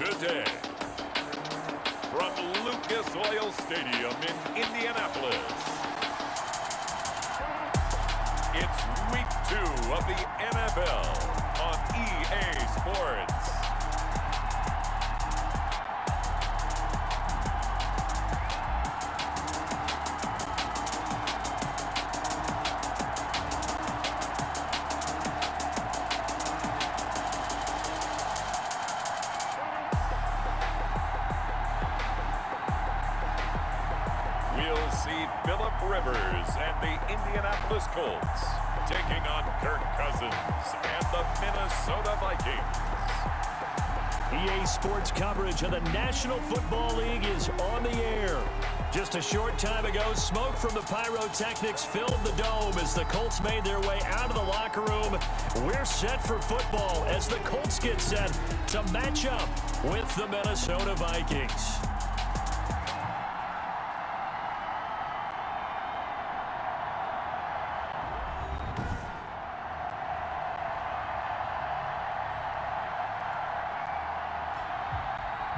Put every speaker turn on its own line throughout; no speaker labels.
today. From Lucas Oil Stadium in Indianapolis, it's Week 2 of the NFL on EA Sports. We'll see Phillip Rivers and the Indianapolis Colts taking on Kirk Cousins and the Minnesota Vikings.
EA Sports coverage of the National Football League is on the air. Just a short time ago, smoke from the pyrotechnics filled the dome as the Colts made their way out of the locker room. We're set for football as the Colts get set to match up with the Minnesota Vikings.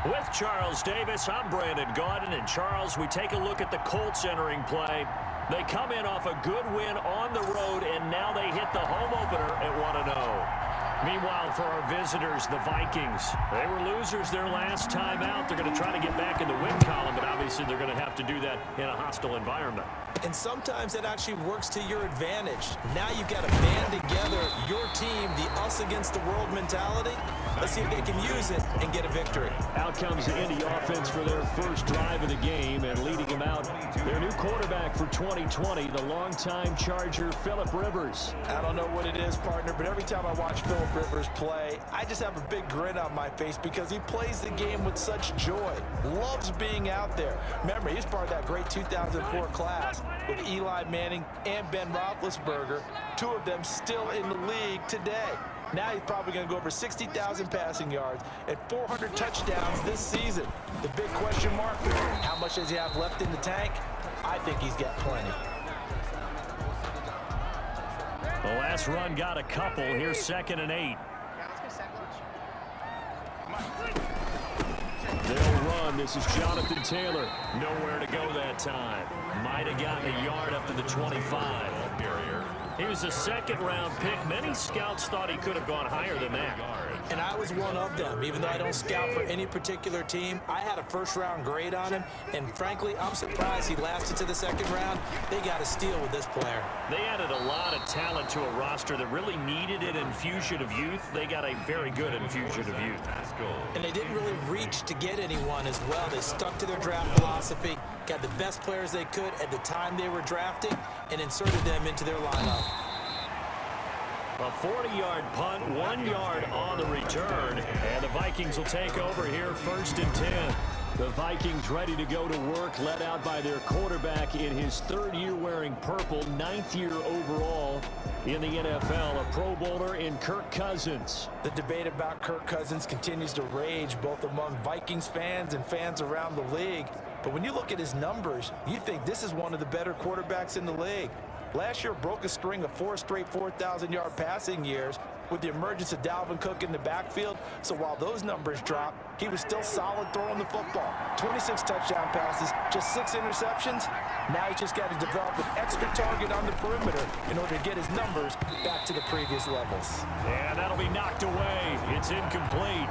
With Charles Davis, I'm Brandon Gaudin. And Charles, we take a look at the Colts entering play. They come in off a good win on the road, and now they hit the home opener at 1-0. Meanwhile, for our visitors, the Vikings, they were losers their last time out. They're going to try to get back in the win column, but obviously they're going to have to do that in a hostile environment.
And sometimes that actually works to your advantage. Now you've got to band together your team, the us against the world mentality. Let's see if they can use it and get a victory.
Out comes the Indy offense for their first drive of the game, and leading them out, their new quarterback for 2020, the longtime Charger, Phillip Rivers.
I don't know what it is, partner, but every time I watch Phillip Rivers play, I just have a big grin on my face because he plays the game with such joy. Loves being out there. Remember, he's part of that great 2004 class with Eli Manning and Ben Roethlisberger, two of them still in the league today. Now he's probably going to go over 60,000 passing yards and 400 touchdowns this season. The big question mark, how much does he have left in the tank? I think he's got plenty.
The last run got a couple. Here's 2nd and 8. They'll run. This is Jonathan Taylor. Nowhere to go that time. Might have gotten a yard up to the 25. He was a second-round pick. Many scouts thought he could have gone higher than that.
And I was one of them. Even though I don't scout for any particular team, I had a first-round grade on him. And frankly, I'm surprised he lasted to the second round. They got a steal with this player.
They added a lot of talent to a roster that really needed an infusion of youth. They got a very good infusion of youth.
And they didn't really reach to get anyone as well. They stuck to their draft philosophy, got the best players they could at the time they were drafting, and inserted them into their lineup.
A 40-yard punt, 1 yard on the return, and the Vikings will take over here 1st and 10. The Vikings ready to go to work, led out by their quarterback in his 3rd year wearing purple, 9th year overall in the NFL, a Pro Bowler in Kirk Cousins.
The debate about Kirk Cousins continues to rage both among Vikings fans and fans around the league. But when you look at his numbers, you think this is one of the better quarterbacks in the league. Last year broke a string of 4 straight 4,000-yard passing years with the emergence of Dalvin Cook in the backfield. So while those numbers dropped, he was still solid throwing the football. 26 touchdown passes, just 6 interceptions. Now he's just got to develop an extra target on the perimeter in order to get his numbers back to the previous levels.
And that'll be knocked away. It's incomplete.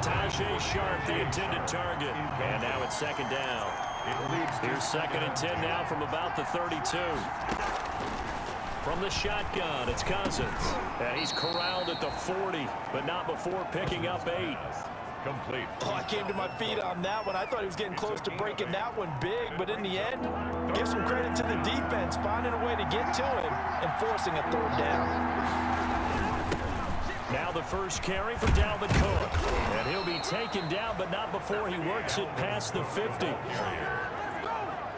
Tajay Sharp, the intended target. And now it's 2nd down. Here's 2nd and 10 now from about the 32. From the shotgun, it's Cousins. And he's corralled at the 40, but not before picking up 8.
Complete.
Oh, I came to my feet on that one. I thought he was getting close to breaking that one big, but in the end, give some credit to the defense, finding a way to get to him and forcing a 3rd down.
Now the first carry for Dalvin Cook. And he'll be taken down, but not before he works it past the 50.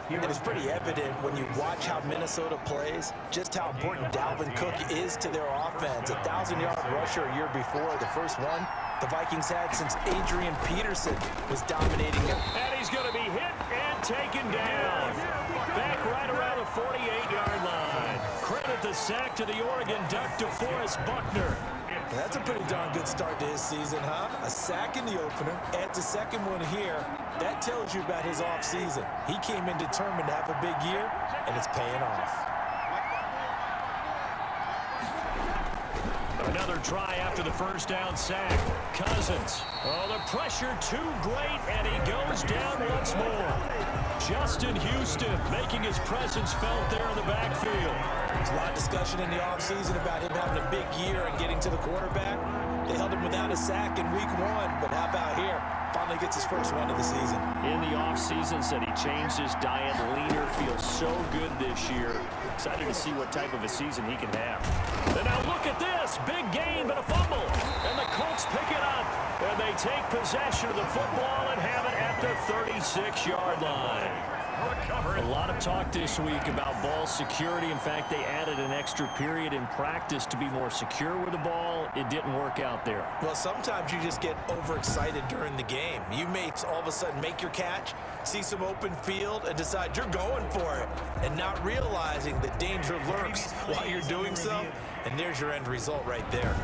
And it's pretty evident when you watch how Minnesota plays, just how important Dalvin Cook is to their offense. 1,000-yard rusher a year before, the first one the Vikings had since Adrian Peterson was dominating them.
And he's going to be hit and taken down. Back right around the 48-yard line. Credit the sack to the Oregon Duck, DeForest Buckner.
That's a pretty darn good start to his season, huh? A sack in the opener, adds a second one here. That tells you about his offseason. He came in determined to have a big year, and it's paying off.
Another try after the first down sack. Cousins. Oh, the pressure too great, and he goes down once more. Justin Houston making his presence felt there in the backfield.
There's a lot of discussion in the offseason about him having a big year and getting to the quarterback. They held him without a sack in week 1, but how about here? Finally gets his first one of the season.
In the offseason, said he changed his diet, leaner, feels so good this year. Excited to see what type of a season he can have. And now look at this. Big gain, but a fumble. And the Colts pick it up. And they take possession of the football and have it at the 36-yard line. A lot of talk this week about ball security. In fact, they added an extra period in practice to be more secure with the ball. It didn't work out there.
Well, sometimes you just get overexcited during the game. You may all of a sudden make your catch, see some open field, and decide you're going for it, and not realizing the danger lurks while you're doing so. And there's your end result right there.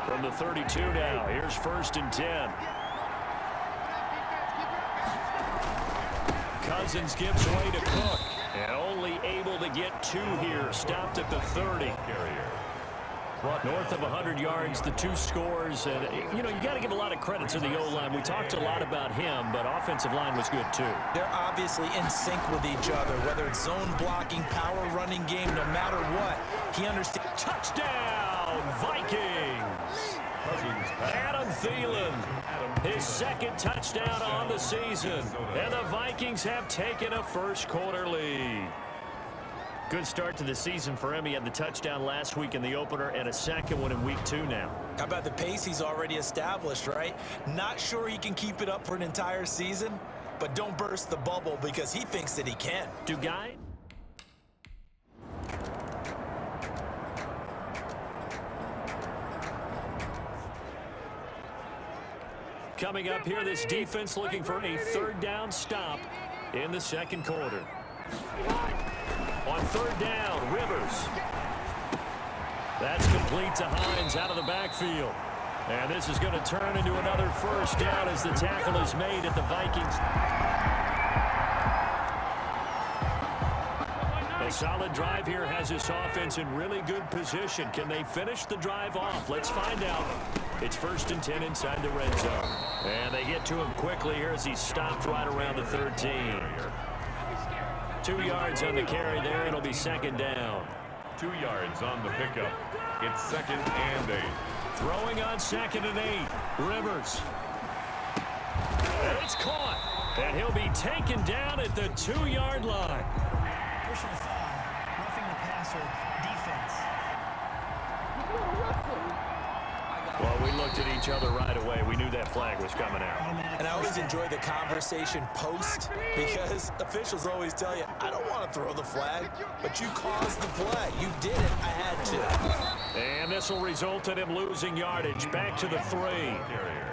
From the 32 now, here's 1st and 10. Cousins gives way to Cook, and only able to get 2 here, stopped at the 30. North of 100 yards, the 2 scores, and you know, you got to give a lot of credit to the O-line. We talked a lot about him, but offensive line was good too.
They're obviously in sync with each other, whether it's zone blocking, power running game, no matter what. He understands.
Touchdown, Vikings! Adam Thielen, his 2nd touchdown on the season, and the Vikings have taken a first-quarter lead. Good start to the season for him. He had the touchdown last week in the opener and a second one in week 2 now.
How about the pace he's already established, right? Not sure he can keep it up for an entire season, but don't burst the bubble because he thinks that he can.
Guy? Coming up here, this defense looking for a 3rd down stop in the 2nd quarter. On 3rd down, Rivers. That's complete to Hines out of the backfield. And this is going to turn into another 1st down as the tackle is made at the Vikings. A solid drive here has this offense in really good position. Can they finish the drive off? Let's find out. It's 1st and 10 inside the red zone. And they get to him quickly here as he's stopped right around the 13. 2 yards on the carry there. It'll be 2nd down.
2 yards on the pickup. It's 2nd and 8.
Throwing on 2nd and 8. Rivers. And it's caught. And he'll be taken down at the 2-yard line.
Personal foul. Roughing the passer. Defense.
Well, we looked at each other right away. We knew that flag was coming out.
And I always enjoy the conversation post because officials always tell you, I don't want to throw the flag, but you caused the play. You did it. I had to.
And this will result in him losing yardage. Back to the 3.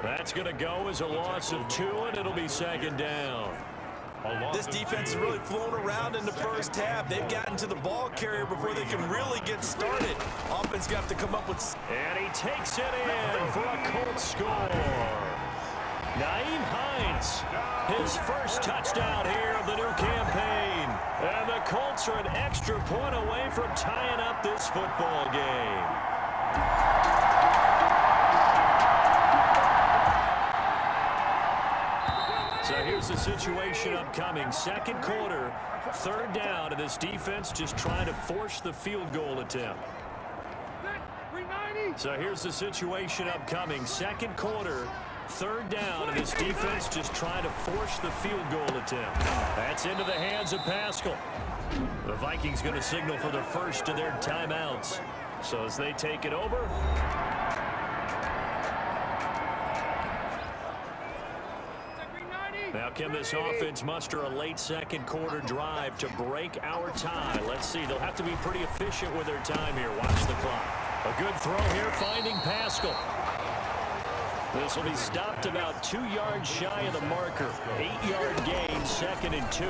That's going to go as a loss of 2, and it'll be 2nd down.
This defense has really flown around in the first half. They've gotten to the ball carrier before they can really get started. Offense got to come up with...
And he takes it in for a Colts score. Nyheim Hines, his 1st touchdown here of the new campaign. And the Colts are an extra point away from tying up this football game. So here's the situation upcoming. 2nd quarter, 3rd down, and this defense just trying to force the field goal attempt. So here's the situation upcoming. 2nd quarter, 3rd down, and this defense just trying to force the field goal attempt. That's into the hands of Pascal. The Vikings going to signal for the first of their timeouts. So as they take it over, Now, can this offense muster a late second quarter drive to break our tie? Let's see. They'll have to be pretty efficient with their time here. Watch the clock. A good throw here, finding Pascal. This will be stopped about 2 yards shy of the marker. 8-yard gain, 2nd and 2.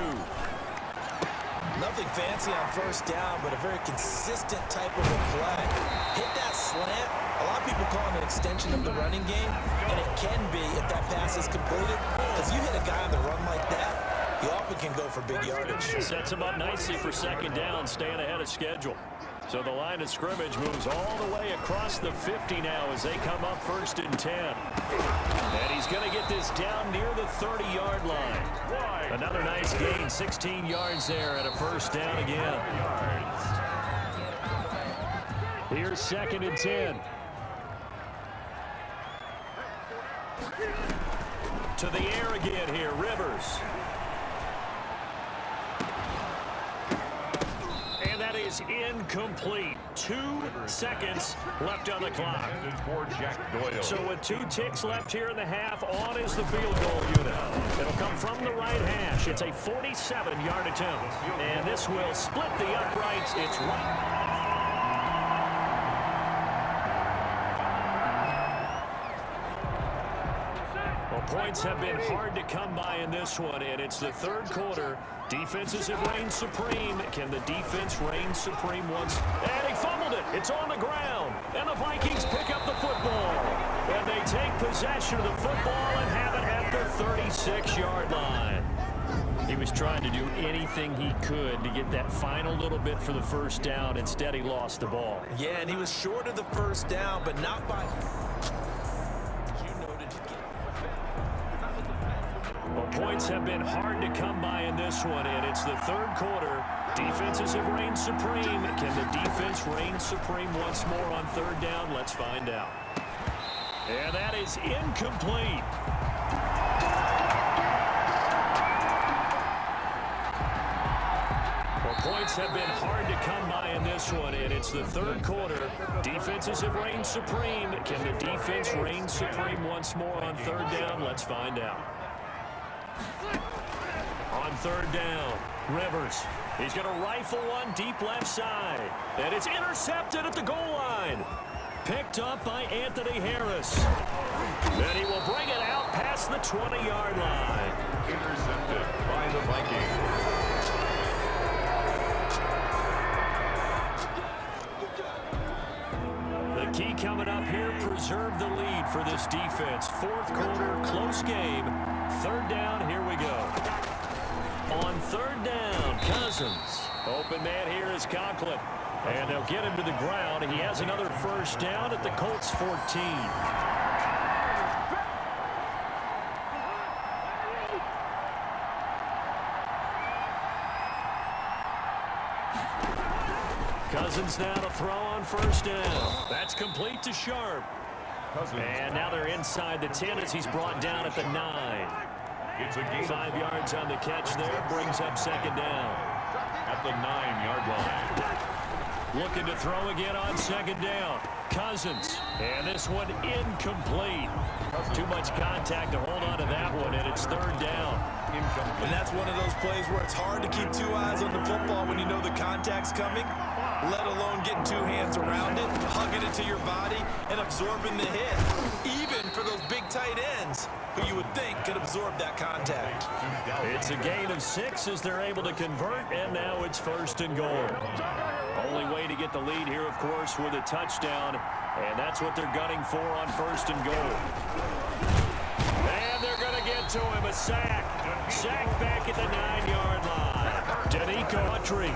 Nothing fancy on first down, but a very consistent type of a play. Hit that slant. A lot of people call it an extension of the running game, and it can be if that pass is completed. Because you hit a guy on the run like that, you often can go for big yardage.
Sets him up nicely for 2nd down, staying ahead of schedule. So the line of scrimmage moves all the way across the 50 now as they come up 1st and 10. And he's going to get this down near the 30-yard line. Another nice gain, 16 yards there at a 1st down again. Here's 2nd and 10. To the air again here, Rivers. And that is incomplete. 2 seconds left on the clock. So with 2 ticks left here in the half, on is the field goal unit. It'll come from the right hash. It's a 47-yard attempt. And this will split the uprights. It's right. Points have been hard to come by in this one, and it's the 3rd quarter. Defenses have reigned supreme. Can the defense reign supreme once? And he fumbled it. It's on the ground. And the Vikings pick up the football. And they take possession of the football and have it at the 36-yard line. He was trying to do anything he could to get that final little bit for the 1st down. Instead, he lost the ball.
Yeah, and he was short of the 1st down, but not by...
Well, points have been hard to come by in this one, and it's the 3rd quarter. Defenses have reigned supreme. Can the defense reign supreme once more on 3rd down? Let's find out. And that is incomplete. Well, points have been hard to come by in this one, and it's the 3rd quarter. Defenses have reigned supreme. Can the defense reign supreme once more on 3rd down? Let's find out. On 3rd down, Rivers. He's going to rifle one deep left side. And it's intercepted at the goal line. Picked up by Anthony Harris. And he will bring it out past the 20-yard line.
Intercepted by the Vikings.
The key coming up here, preserve the lead for this defense. 4th quarter, close game. 3rd down, here we go. On 3rd down, Cousins. Open man here is Conklin. And they'll get him to the ground. He has another 1st down at the Colts 14. Cousins now to throw on 1st down. That's complete to Sharp. And now they're inside the 10 as he's brought down at the 9.
It's a gain
5 yards on the catch there, brings up 2nd down.
at the 9-yard line.
Looking to throw again on 2nd down. Cousins. And this one incomplete. Too much contact to hold on to that one, and it's 3rd down.
And that's one of those plays where it's hard to keep 2 eyes on the football when you know the contact's coming, let alone getting 2 hands around it, hugging it to your body, and absorbing the hit. Even for those big tight ends who you would think could absorb that contact.
It's a gain of 6 as they're able to convert, and now it's 1st and goal. Only way to get the lead here, of course, with a touchdown, and that's what they're gunning for on 1st and goal. And they're going to get to him, a sack. Sack back at the 9-yard line. Danico Autry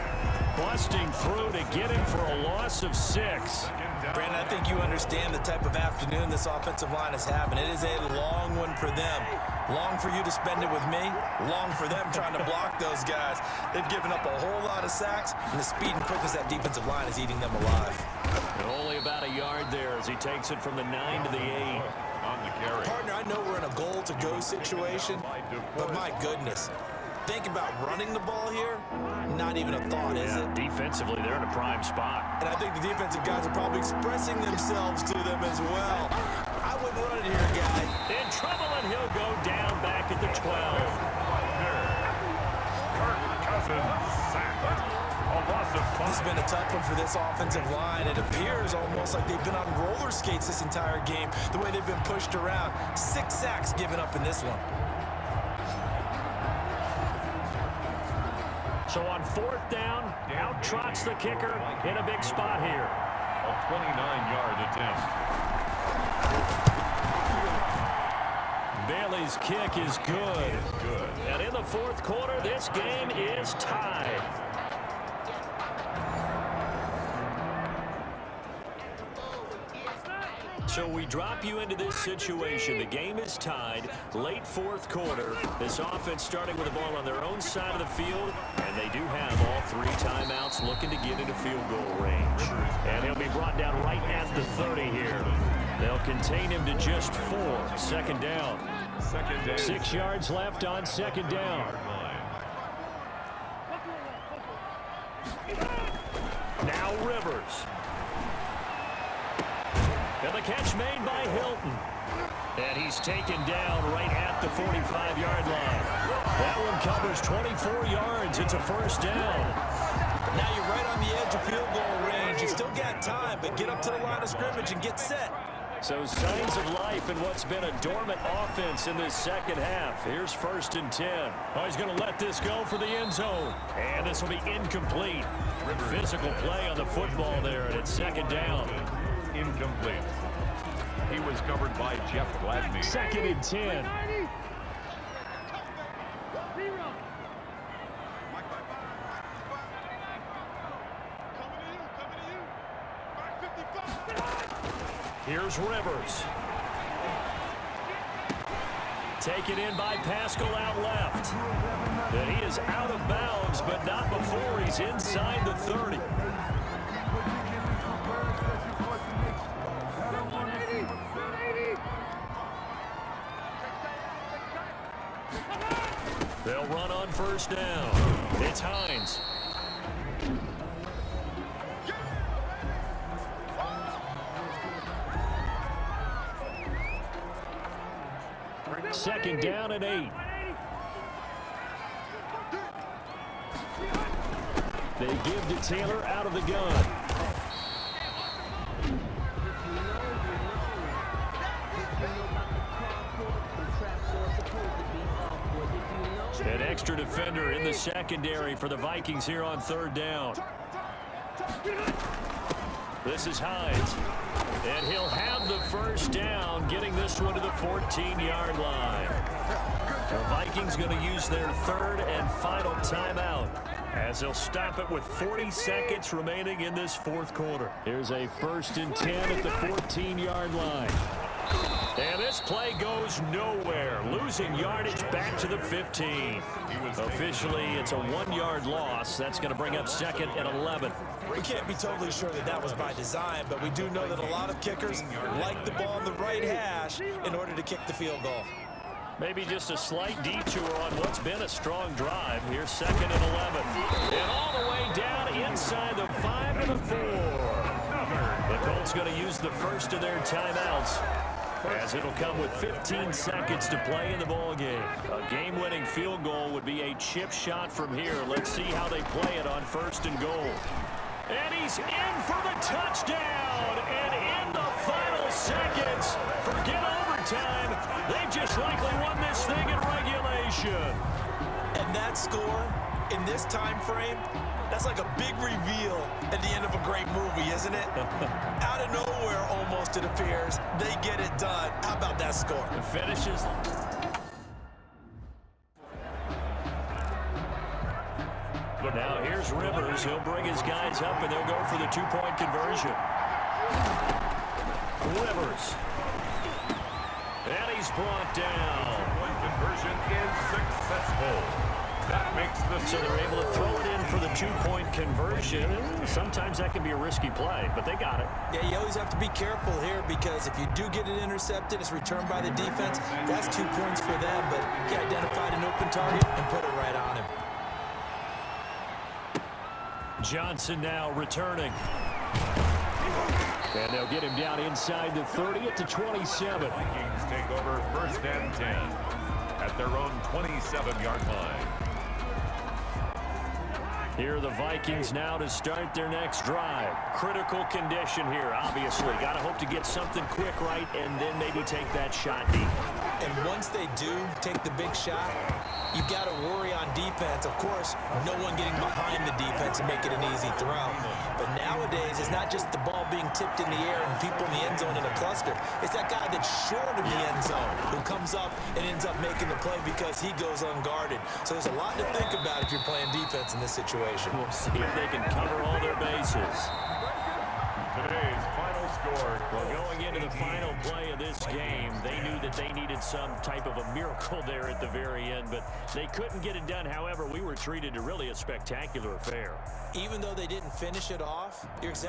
busting through to get him for a loss of 6.
Brandon, I think you understand the type of afternoon this offensive line is having. It is a long one for them. Long for you to spend it with me. Long for them trying to block those guys. They've given up a whole lot of sacks, and the speed and quickness of that defensive line is eating them alive.
And only about a yard there as he takes it from the 9 to the 8.
On the carry.
Partner, I know we're in a goal-to-go situation, but my goodness. Think about running the ball here, not even a thought, is it?
Defensively, they're in a prime spot.
And I think the defensive guys are probably expressing themselves to them as well. I wouldn't run it here, guy.
In trouble, and he'll go down back at the 12.
Cousins sacked. A loss of 5.
It's been a tough one for this offensive line. It appears almost like they've been on roller skates this entire game, the way they've been pushed around. 6 sacks given up in this one.
So on 4th down, out trots the kicker in a big spot here.
A 29-yard attempt.
Bailey's kick is good. And in the 4th quarter, this game is tied. So we drop you into this situation. The game is tied. Late 4th quarter. This offense starting with the ball on their own side of the field. And they do have all 3 timeouts looking to get into field goal range. And he'll be brought down right at the 30 here. They'll contain him to just 4. 2nd down. 6 yards left on 2nd down. Now Rivers. And the catch made by Hilton. And he's taken down right at the 45-yard line. That one covers 24 yards. It's a 1st down.
Now you're right on the edge of field goal range. You still got time, but get up to the line of scrimmage and get set.
So signs of life in what's been a dormant offense in this 2nd half. Here's 1st and 10. Oh, he's going to let this go for the end zone. And this will be incomplete. Physical play on the football there, and it's 2nd down.
Incomplete. He was covered by Jeff Gladney.
2nd and 10. Here's Rivers. Taken in by Pascal out left. And he is out of bounds, but not before he's inside the 30. They'll run on 1st down. It's Hines. Second down and 8. They give to Taylor out of the gun. An extra defender in the secondary for the Vikings here on 3rd down. This is Hines. And he'll have the 1st down, getting this one to the 14-yard line. The Vikings going to use their 3rd and final timeout as they'll stop it with 40 seconds remaining in this 4th quarter. Here's a 1st and 10 at the 14-yard line. And this play goes nowhere, losing yardage back to the 15. Officially, it's a 1-yard loss. That's going to bring up 2nd and 11.
We can't be totally sure that that was by design, but we do know that a lot of kickers like the ball on the right hash in order to kick the field goal.
Maybe just a slight detour on what's been a strong drive. Here's 2nd and 11. And all the way down inside the 5 to the 4. The Colts going to use the first of their timeouts, as it'll come with 15 seconds to play in the ball game. A game-winning field goal would be a chip shot from here. Let's see how they play it on 1st and goal. And he's in for the touchdown. And in the final seconds, forget overtime. They just likely won this thing in regulation.
And that score in this time frame, that's like a big reveal at the end of a great movie, isn't it? Out of nowhere, almost, it appears. They get it done. How about that score?
It finishes. Now here's Rivers. He'll bring his guys up, and they'll go for the 2-point conversion. Rivers. And he's brought down.
Conversion is successful. That makes the
So they're able to throw it in for the 2-point conversion. Sometimes that can be a risky play, but they got it.
Yeah, you always have to be careful here, because if you do get it intercepted, it's returned by the defense. That's 2 points for them, but he identified an open target and put it right on him.
Johnson now returning. And they'll get him down inside the 30 at the 27.
Vikings take over 1st and 10 at their own 27-yard line.
Here are the Vikings now to start their next drive. Critical condition here, obviously. Got to hope to get something quick right and then maybe take that shot deep.
And once they do take the big shot, you've got to worry on defense. Of course, no one getting behind the defense and make it an easy throw. But nowadays, it's not just the ball being tipped in the air and people in the end zone in a cluster. It's that guy that's short of the end zone who comes up and ends up making the play because he goes unguarded. So there's a lot to think about if you're playing defense in this situation.
We'll see if they can cover all their bases.
Today's final score.
Well, going into the final play of this game, they knew that they needed some type of a miracle there at the very end, but they couldn't get it done. However, we were treated to really a spectacular affair.
Even though they didn't finish it off, you're exactly